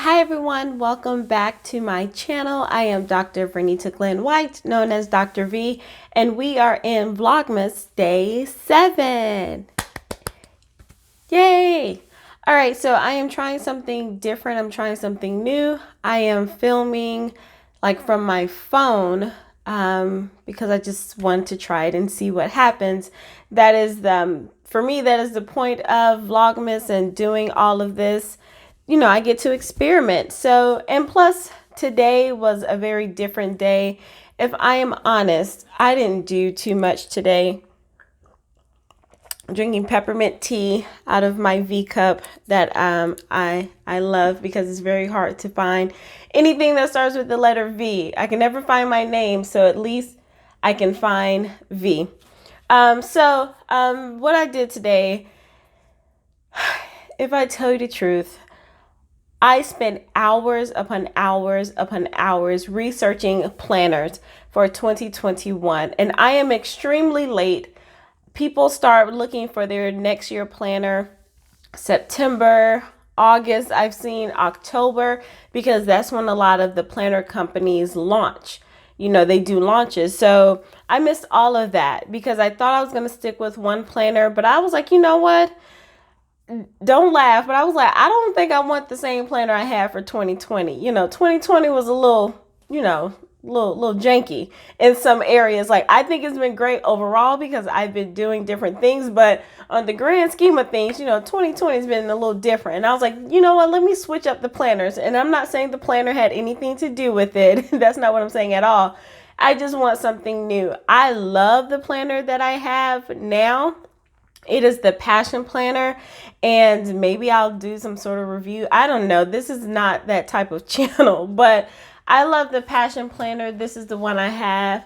Hi everyone, welcome back to my channel. I am Dr. Vernita Glenn White, known as Dr. V, and we are in Vlogmas Day 7. Yay! All right, so I am trying something different. I'm trying something new. I am filming like from my phone because I just want to try it and see what happens. That is for me, that is the point of Vlogmas and doing all of this. You know, I get to experiment. So, and plus today was a very different day. If I am honest, I didn't do too much today. I'm drinking peppermint tea out of my V cup that I love because it's very hard to find anything that starts with the letter V. I can never find my name, so at least I can find V. What I did today, if I tell you the truth, I spent hours upon hours upon hours researching planners for 2021, and I am extremely late. People start looking for their next year planner September, August. I've seen October because that's when a lot of the planner companies launch. You know, they do launches. So I missed all of that because I thought I was going to stick with one planner, but I was like, you know what? Don't laugh, but I was like, I don't think I want the same planner I had for 2020. You know, 2020 was a little, little janky in some areas. Like, I think it's been great overall because I've been doing different things, but on the grand scheme of things, 2020 has been a little different. And I was like, you know what, let me switch up the planners. And I'm not saying the planner had anything to do with it. That's not what I'm saying at all. I just want something new. I love the planner that I have now. It is the Passion Planner, and maybe I'll do some sort of review. I don't know. This is not that type of channel, but I love the Passion Planner. This is the one I have.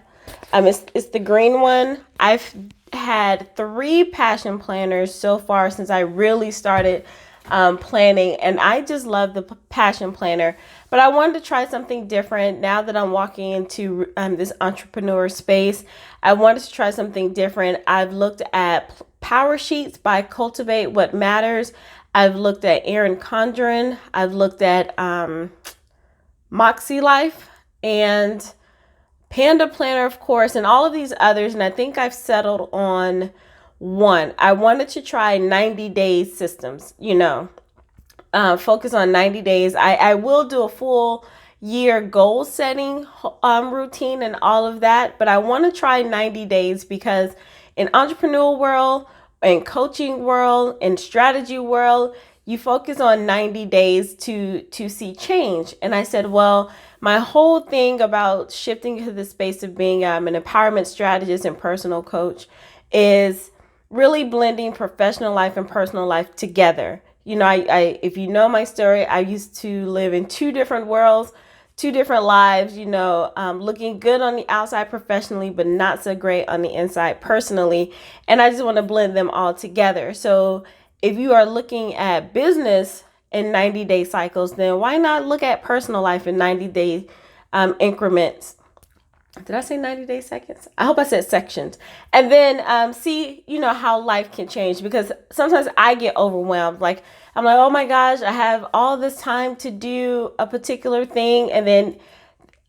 It's the green one. I've had 3 Passion Planners so far since I really started planning, and I just love the Passion Planner. But I wanted to try something different now that I'm walking into this entrepreneur space. I wanted to try something different. I've looked at Power Sheets by Cultivate What Matters. I've looked at Erin Condren. I've looked at Moxie Life and Panda Planner, of course, and all of these others. And I think I've settled on one. I wanted to try 90-day systems, focus on 90 days. I will do a full year goal setting routine and all of that, but I want to try 90 days because in entrepreneurial world, in coaching world, in strategy world, you focus on 90 days to see change. And I said, well, my whole thing about shifting to the space of being an empowerment strategist and personal coach is really blending professional life and personal life together. I if you know my story, I used to live in 2 different worlds, 2 different lives, looking good on the outside professionally, but not so great on the inside personally. And I just want to blend them all together. So if you are looking at business in 90-day cycles, then why not look at personal life in 90-day increments? Did I say 90-day seconds? I hope I said sections. And then see, how life can change, because sometimes I get overwhelmed. Like, I'm like, oh my gosh, I have all this time to do a particular thing. And then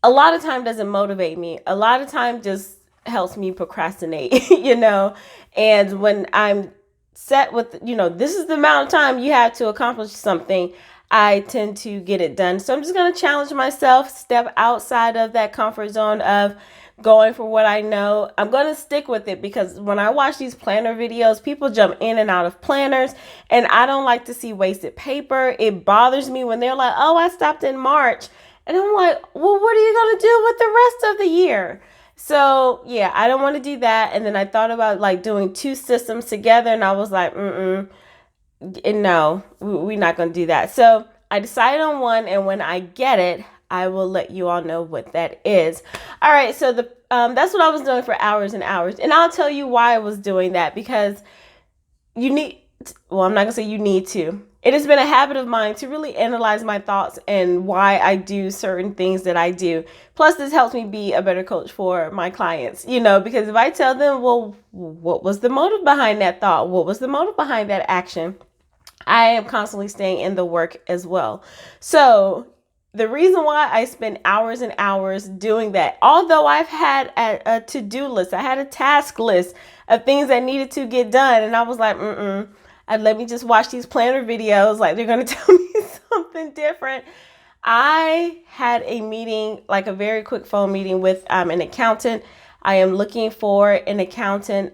a lot of time doesn't motivate me. A lot of time just helps me procrastinate, And when I'm set with, this is the amount of time you have to accomplish something, I tend to get it done. So I'm just going to challenge myself, step outside of that comfort zone of going for what I know. I'm going to stick with it because when I watch these planner videos, people jump in and out of planners, and I don't like to see wasted paper. It bothers me when they're like, oh, I stopped in March. And I'm like, well, what are you going to do with the rest of the year? So yeah, I don't want to do that. And then I thought about like doing 2 systems together, and I was like, no, we're not going to do that. So I decided on one, and when I get it, I will let you all know what that is. All right, so that's what I was doing for hours and hours, and I'll tell you why I was doing that, because I'm not going to say you need to. It has been a habit of mine to really analyze my thoughts and why I do certain things that I do. Plus, this helps me be a better coach for my clients, because if I tell them, well, what was the motive behind that thought? What was the motive behind that action? I am constantly staying in the work as well. So the reason why I spend hours and hours doing that, although I've had a to-do list, I had a task list of things that needed to get done. And I was like, let me just watch these planner videos. Like, they're going to tell me something different. I had a meeting, like a very quick phone meeting with an accountant. I am looking for an accountant.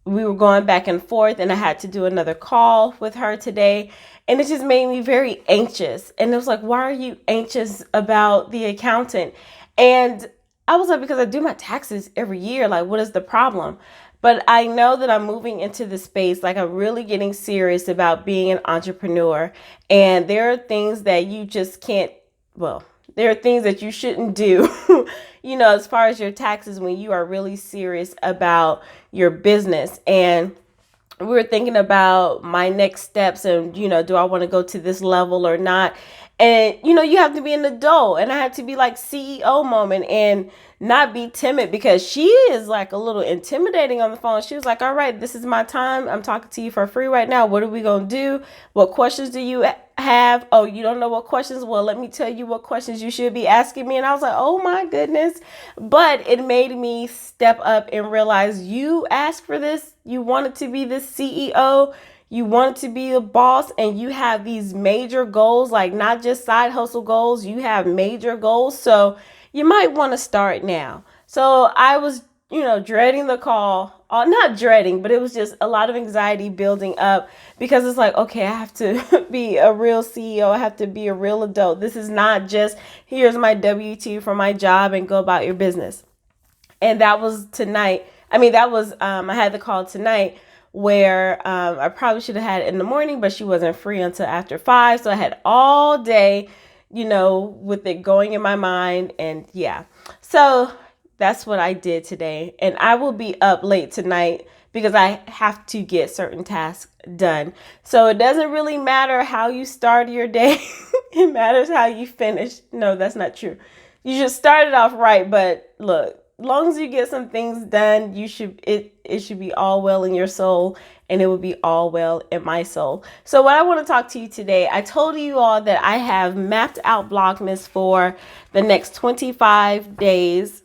We were going back and forth, and I had to do another call with her today. And it just made me very anxious. And it was like, why are you anxious about the accountant? And I was like, because I do my taxes every year. Like, what is the problem? But I know that I'm moving into the space, like I'm really getting serious about being an entrepreneur. And there are things that you just can't, well, there are things that you shouldn't do, as far as your taxes when you are really serious about your business. And we were thinking about my next steps and, do I want to go to this level or not? And, you have to be an adult, and I had to be like CEO moment and not be timid, because she is like a little intimidating on the phone. She was like, all right, this is my time. I'm talking to you for free right now. What are we going to do? What questions do you have? Oh, you don't know what questions? Well, let me tell you what questions you should be asking me. And I was like, oh my goodness. But it made me step up and realize you asked for this. You wanted to be the CEO. You want to be a boss, and you have these major goals, like not just side hustle goals. You have major goals. So you might want to start now. So I was, dreading the call, not dreading, but it was just a lot of anxiety building up, because it's like, okay, I have to be a real CEO. I have to be a real adult. This is not just here's my W-2 for my job and go about your business. And that was tonight. I had the call tonight where I probably should have had it in the morning, but she wasn't free until after 5. So I had all day, with it going in my mind. And yeah, so that's what I did today. And I will be up late tonight because I have to get certain tasks done. So it doesn't really matter how you start your day. It matters how you finish. No, that's not true. You should start it off right. But look, as long as you get some things done, it should be all well in your soul, and it will be all well in my soul. So what I want to talk to you today, I told you all that I have mapped out Vlogmas for the next 25 days.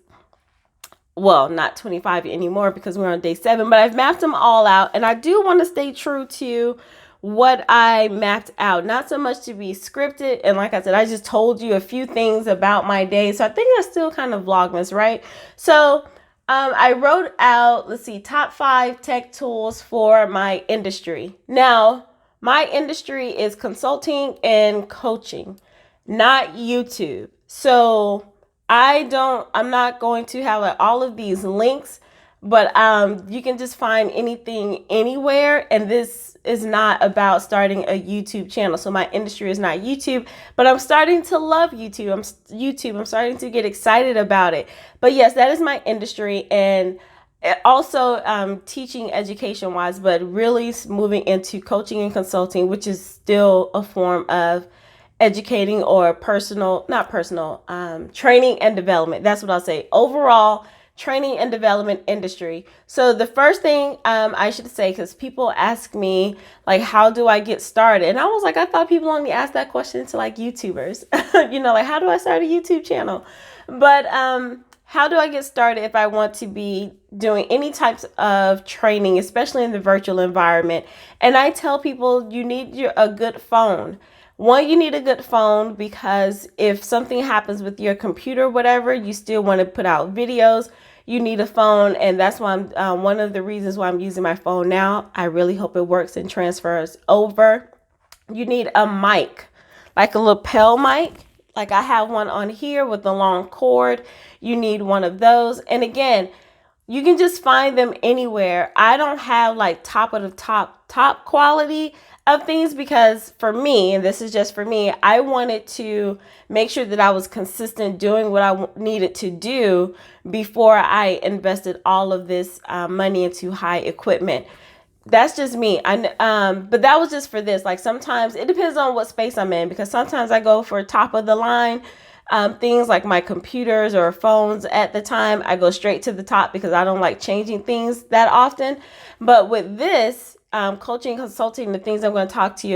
Well, not 25 anymore because we're on day 7, but I've mapped them all out, and I do want to stay true to what I mapped out, not so much to be scripted. And like I said, I just told you a few things about my day. So I think that's still kind of Vlogmas, right? So I wrote out, top 5 tech tools for my industry. Now, my industry is consulting and coaching, not YouTube. So I'm not going to have all of these links, but you can just find anything anywhere. And this is not about starting a YouTube channel. So my industry is not YouTube, but I'm starting to love YouTube. I'm starting to get excited about it. But yes, that is my industry. And also teaching education wise, but really moving into coaching and consulting, which is still a form of educating or training and development. That's what I'll say. Overall, training and development industry. So the first thing I should say, because people ask me, like, how do I get started? And I was like, I thought people only asked that question to like YouTubers, like, how do I start a YouTube channel? But how do I get started if I want to be doing any types of training, especially in the virtual environment? And I tell people you need a good phone. One, you need a good phone because if something happens with your computer, whatever, you still want to put out videos. You need a phone, and that's why I'm one of the reasons why I'm using my phone now. I really hope it works and transfers over. You need a mic, like a lapel mic. Like I have one on here with a long cord. You need one of those. And again, you can just find them anywhere. I don't have like top of the top quality of things because for me, and this is just for me, I wanted to make sure that I was consistent doing what I needed to do before I invested all of this money into high equipment. That's just me. But that was just for this. Like sometimes it depends on what space I'm in, because sometimes I go for top of the line things like my computers or phones. At the time, I go straight to the top because I don't like changing things that often. But with this, coaching, consulting, the things I'm going to talk to you